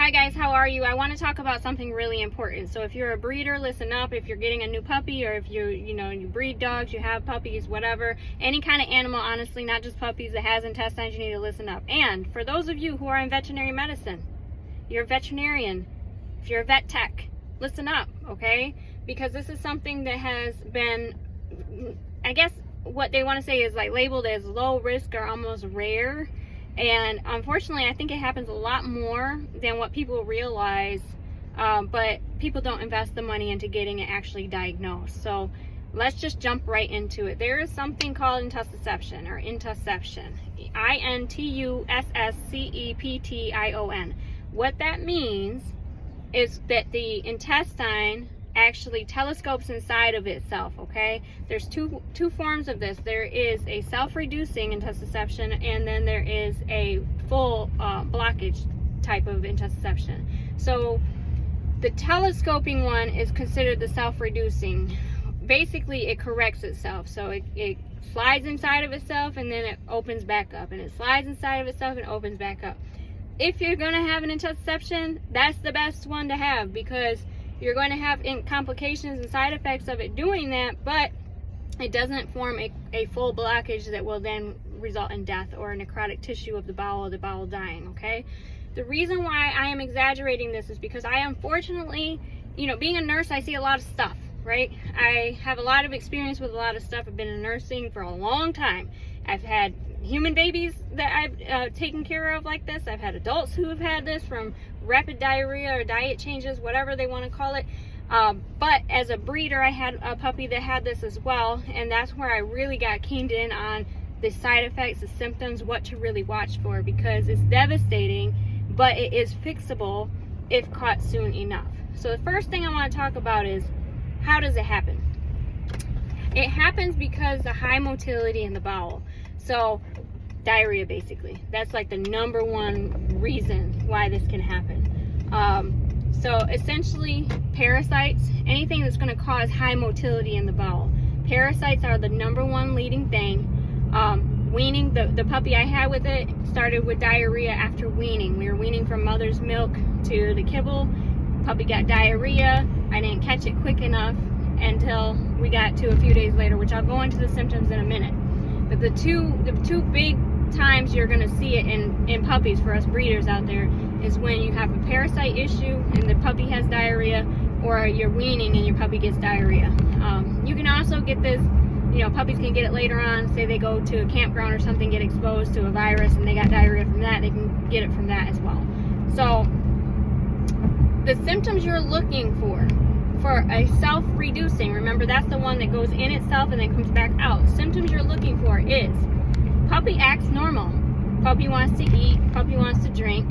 Hi guys, how are you? I want to talk about something really important. So if you're a breeder, listen up. If you're getting a new puppy, or if you breed dogs, you have puppies, whatever, any kind of animal, honestly, not just puppies, that has intestines, you need to listen up. And for those of you who are in veterinary medicine, you're a veterinarian, if you're a vet tech, listen up, okay? Because this is something that has been, I guess what they want to say is like labeled as low risk or almost rare. And unfortunately, I think it happens a lot more than what people realize, but people don't invest the money into getting it actually diagnosed. So let's just jump right into it. There is something called intussusception, or intussusception, Intussusception. What that means is that the intestine actually telescopes inside of itself, okay? There's two forms of this. There is a self-reducing intussusception, and then there is a full blockage type of intussusception. So the telescoping one is considered the self-reducing. Basically, it corrects itself. So it slides inside of itself, and then it opens back up, and it slides inside of itself and opens back up. If you're going to have an intussusception, that's the best one to have, because you're going to have complications and side effects of it doing that, but it doesn't form a full blockage that will then result in death or necrotic tissue of the bowel dying, okay? The reason why I am exaggerating this is because I unfortunately, being a nurse, I see a lot of stuff, right? I have a lot of experience with a lot of stuff. I've been in nursing for a long time. I've had human babies that I've taken care of like this. I've had adults who have had this, from rapid diarrhea or diet changes, whatever they want to call it. But as a breeder, I had a puppy that had this as well, and that's where I really got keyed in on the side effects, the symptoms, what to really watch for, because it's devastating, but it is fixable if caught soon enough. So the first thing I want to talk about is, how does it happen? It happens because the high motility in the bowel. So diarrhea, basically. That's like the number one reason why this can happen. So essentially, parasites, anything that's going to cause high motility in the bowel. Parasites are the number one leading thing. Weaning, the puppy I had with it started with diarrhea after weaning. We were weaning from mother's milk to the kibble. Puppy got diarrhea. I didn't catch it quick enough until we got to a few days later, which I'll go into the symptoms in a minute. But the two big times you're going to see it in puppies for us breeders out there is when you have a parasite issue and the puppy has diarrhea, or you're weaning and your puppy gets diarrhea. You can also get this, puppies can get it later on. Say they go to a campground or something, get exposed to a virus, and they got diarrhea from that. They can get it from that as well. So the symptoms you're looking for a self-reducing, remember that's the one that goes in itself and then comes back out. Symptoms you're looking for is puppy acts normal. Puppy wants to eat. Puppy wants to drink.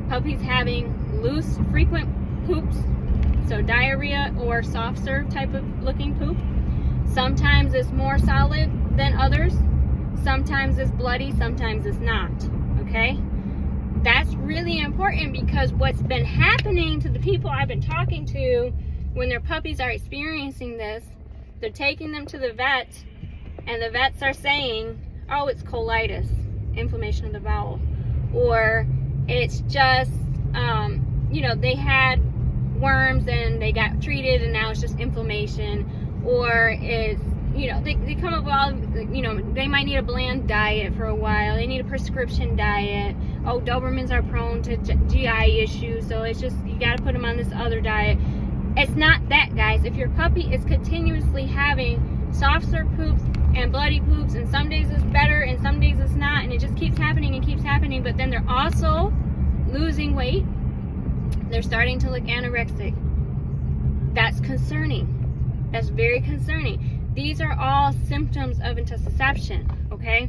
Puppy's having loose, frequent poops. So diarrhea or soft serve type of looking poop. Sometimes it's more solid than others. Sometimes it's bloody. Sometimes it's not. Okay? That's really important, because what's been happening to the people I've been talking to when their puppies are experiencing this, they're taking them to the vet, and the vets are saying, oh, it's colitis, inflammation of the bowel, or it's just, they had worms and they got treated and now it's just inflammation, or it's, they come up with all, they might need a bland diet for a while, they need a prescription diet. Oh, Dobermans are prone to GI issues, so it's just, you got to put them on this other diet. It's not that, guys. If your puppy is continuously having soft serve poops and bloody poops, and some days it's better and some days it's not, and it just keeps happening and keeps happening, but then they're also losing weight, they're starting to look anorexic, that's concerning. That's very concerning. These are all symptoms of intussusception, okay?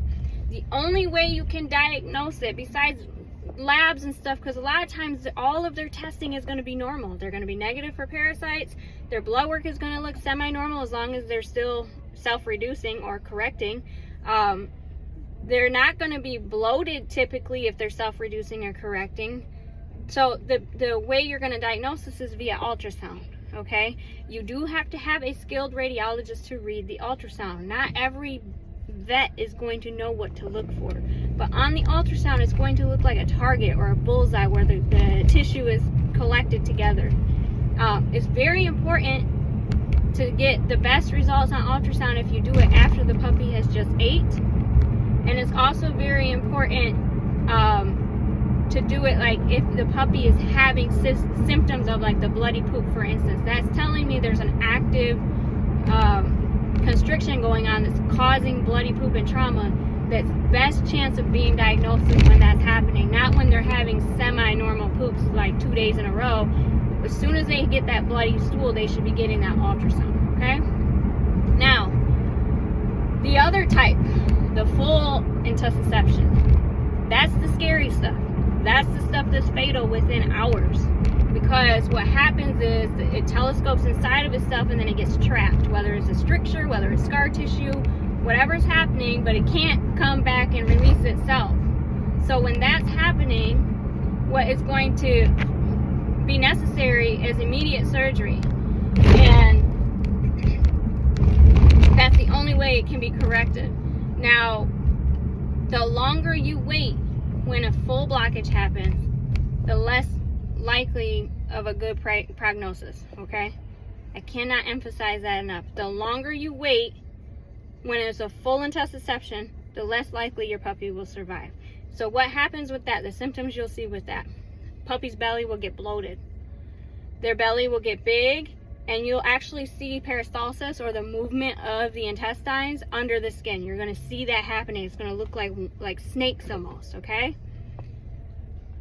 The only way you can diagnose it, besides labs and stuff, because a lot of times all of their testing is going to be normal. They're going to be negative for parasites. Their blood work is going to look semi-normal as long as they're still self-reducing or correcting. They're not going to be bloated typically if they're self-reducing or correcting. So the way you're going to diagnose this is via ultrasound, okay? You do have to have a skilled radiologist to read the ultrasound. Not every vet is going to know what to look for, but on the ultrasound it's going to look like a target or a bullseye where the tissue tissue is collected together. It's very important to get the best results on ultrasound if you do it after the puppy has just ate. And it's also very important to do it like if the puppy is having symptoms of like the bloody poop, for instance. That's telling me there's an active constriction going on that's causing bloody poop and trauma. That's best chance of being diagnosed is when that's happening, not when they're having semi-normal poops like 2 days in a row. As soon as they get that bloody stool, they should be getting that ultrasound, okay? Now, the other type, the full intussusception, that's the scary stuff. That's the stuff that's fatal within hours. Because what happens is it telescopes inside of itself and then it gets trapped, whether it's a stricture, whether it's scar tissue, whatever's happening, but it can't come back and release itself. So when that's happening, what is going to be necessary is immediate surgery. And that's the only way it can be corrected. Now, the longer you wait when a full blockage happens, the less likely of a good prognosis, okay? I cannot emphasize that enough. The longer you wait when it's a full intussusception, the less likely your puppy will survive. So what happens with that, the symptoms you'll see with that, puppy's belly will get bloated. Their belly will get big, and you'll actually see peristalsis, or the movement of the intestines under the skin. You're going to see that happening. It's going to look like snakes almost, okay?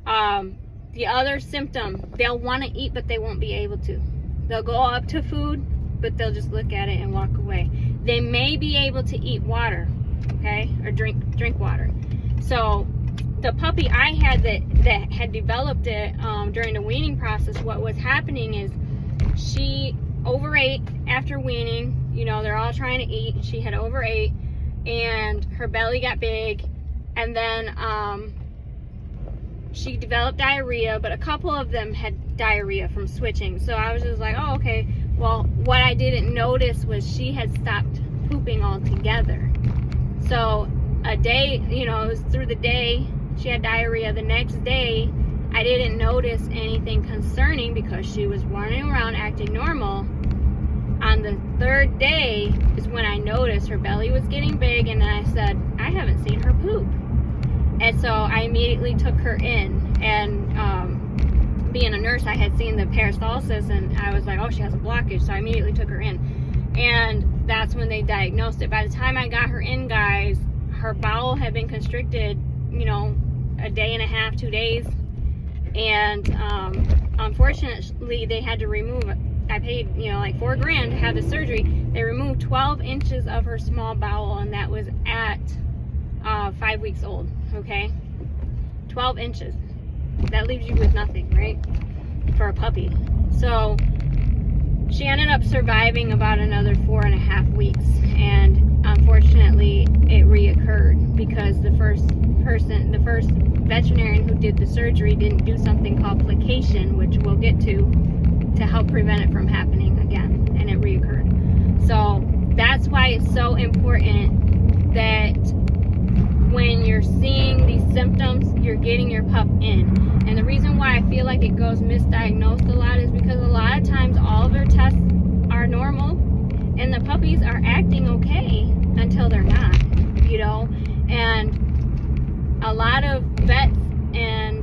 The other symptom, they'll want to eat, but they won't be able to. They'll go up to food, but they'll just look at it and walk away. They may be able to eat water, okay, or drink water. So the puppy I had that had developed it during the weaning process, what was happening is she overate after weaning. You know, they're all trying to eat. She had overate, and her belly got big, and then she developed diarrhea, but a couple of them had diarrhea from switching. So I was just like, oh, okay. Well, what I didn't notice was she had stopped pooping altogether. So a day, you know, it was through the day, she had diarrhea. The next day, I didn't notice anything concerning because she was running around acting normal. On the third day is when I noticed her belly was getting big, and then I said, I haven't seen her poop. And so I immediately took her in, and being a nurse, I had seen the peristalsis, and I was like, oh, she has a blockage, so I immediately took her in. And that's when they diagnosed it. By the time I got her in, guys, her bowel had been constricted, you know, a day and a half, 2 days. And unfortunately, they had to remove it. I paid, you know, like $4,000 to have the surgery. They removed 12 inches of her small bowel, and that was at 5 weeks old, okay? 12 inches. That leaves you with nothing, right? For a puppy. So she ended up surviving about another 4.5 weeks, and unfortunately it reoccurred because the first veterinarian who did the surgery didn't do something called placation, which we'll get to help prevent it from happening again, and it reoccurred. So that's why it's so important that when you're seeing these symptoms, you're getting your pup in. And the reason why I feel like it goes misdiagnosed a lot is because a lot of times all of their tests are normal, and the puppies are acting okay until they're not, you know. And a lot of vets and,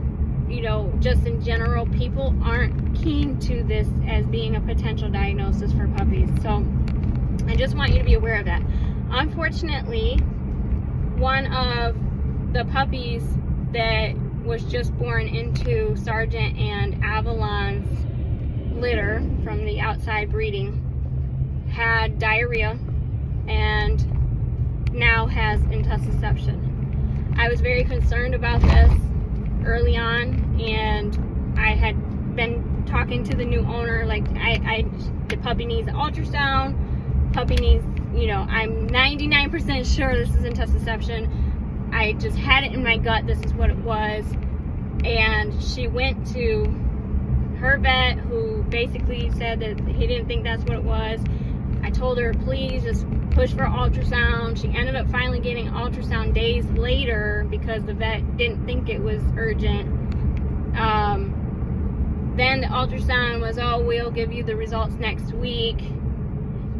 you know, just in general, people aren't keen to this as being a potential diagnosis for puppies. So I just want you to be aware of that. Unfortunately, one of the puppies that was just born into Sargent and Avalon's litter from the outside breeding had diarrhea and now has intussusception. I was very concerned about this early on, and I had been talking to the new owner, like the puppy needs an ultrasound, puppy needs, you know, I'm 99% sure this is intussusception. I just had it in my gut, this is what it was. And she went to her vet, who basically said that he didn't think that's what it was. I told her, please just push for ultrasound. She ended up finally getting ultrasound days later because the vet didn't think it was urgent. ultrasound was, oh, we'll give you the results next week.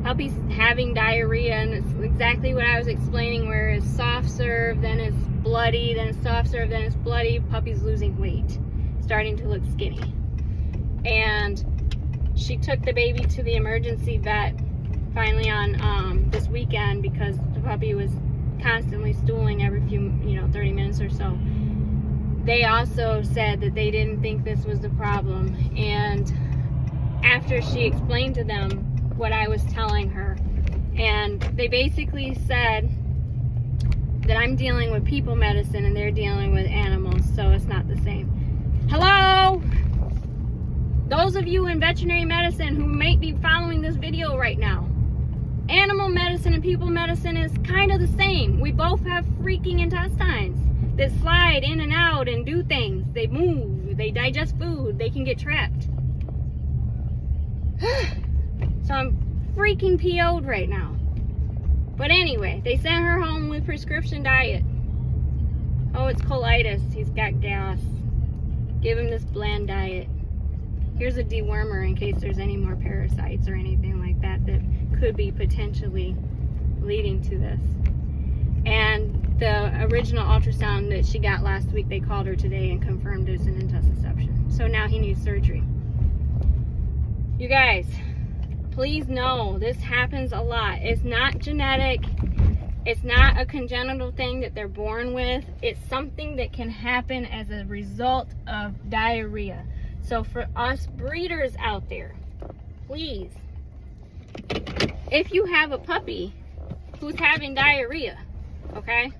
Puppy's having diarrhea, and it's exactly what I was explaining, where it's soft serve, then it's bloody, then it's soft serve, then it's bloody. Puppy's losing weight, starting to look skinny. And she took the baby to the emergency vet finally on this weekend, because the puppy was constantly stooling every few, 30 minutes or so. They also said that they didn't think this was the problem. And after she explained to them what I was telling her, and they basically said that I'm dealing with people medicine and they're dealing with animals, so it's not the same. Hello? Those of you in veterinary medicine who might be following this video right now, animal medicine and people medicine is kind of the same. We both have freaking intestines that slide in and out and do things. They move, they digest food, they can get trapped. So I'm freaking PO'd right now. But anyway, they sent her home with prescription diet. Oh, it's colitis. He's got gas. Give him this bland diet. Here's a dewormer in case there's any more parasites or anything like that that could be potentially leading to this. And the original ultrasound that she got last week, they called her today and confirmed it's an intussusception. So now he needs surgery. You guys, please know this happens a lot. It's not genetic. It's not a congenital thing that they're born with. It's something that can happen as a result of diarrhea. So for us breeders out there, please, if you have a puppy who's having diarrhea, okay,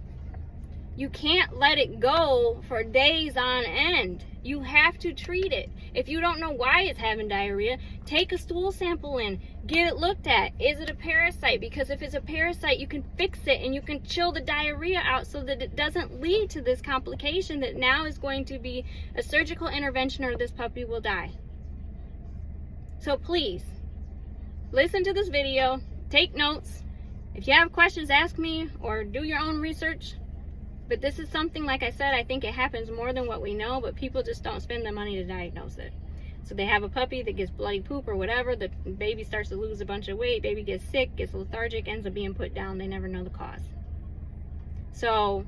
you can't let it go for days on end. You have to treat it. If you don't know why it's having diarrhea, take a stool sample in, get it looked at. Is it a parasite? Because if it's a parasite, you can fix it and you can chill the diarrhea out so that it doesn't lead to this complication that now is going to be a surgical intervention, or this puppy will die. So please, listen to this video, take notes. If you have questions, ask me or do your own research. But this is something, like I said, I think it happens more than what we know, but people just don't spend the money to diagnose it. So they have a puppy that gets bloody poop or whatever, the baby starts to lose a bunch of weight, baby gets sick, gets lethargic, ends up being put down, they never know the cause. So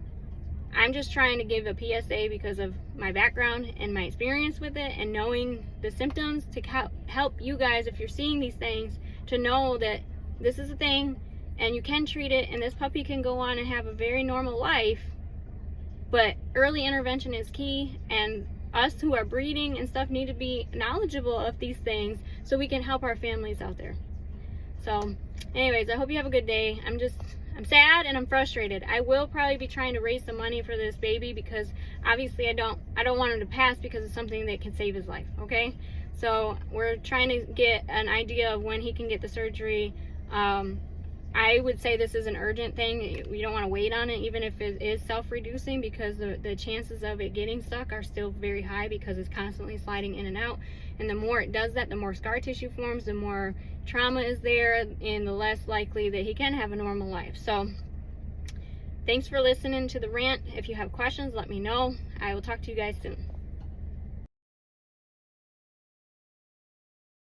I'm just trying to give a PSA because of my background and my experience with it, and knowing the symptoms to help you guys, if you're seeing these things, to know that this is a thing and you can treat it, and this puppy can go on and have a very normal life. But early intervention is key, and us who are breeding and stuff need to be knowledgeable of these things so we can help our families out there. So anyways, I hope you have a good day. I'm sad and I'm frustrated. I will probably be trying to raise some money for this baby, because obviously I don't want him to pass because it's something that can save his life, okay? So we're trying to get an idea of when he can get the surgery. I would say this is an urgent thing. You don't want to wait on it, even if it is self-reducing, because the chances of it getting stuck are still very high because it's constantly sliding in and out. And the more it does that, the more scar tissue forms, the more trauma is there, and the less likely that he can have a normal life. So thanks for listening to the rant. If you have questions, let me know. I will talk to you guys soon.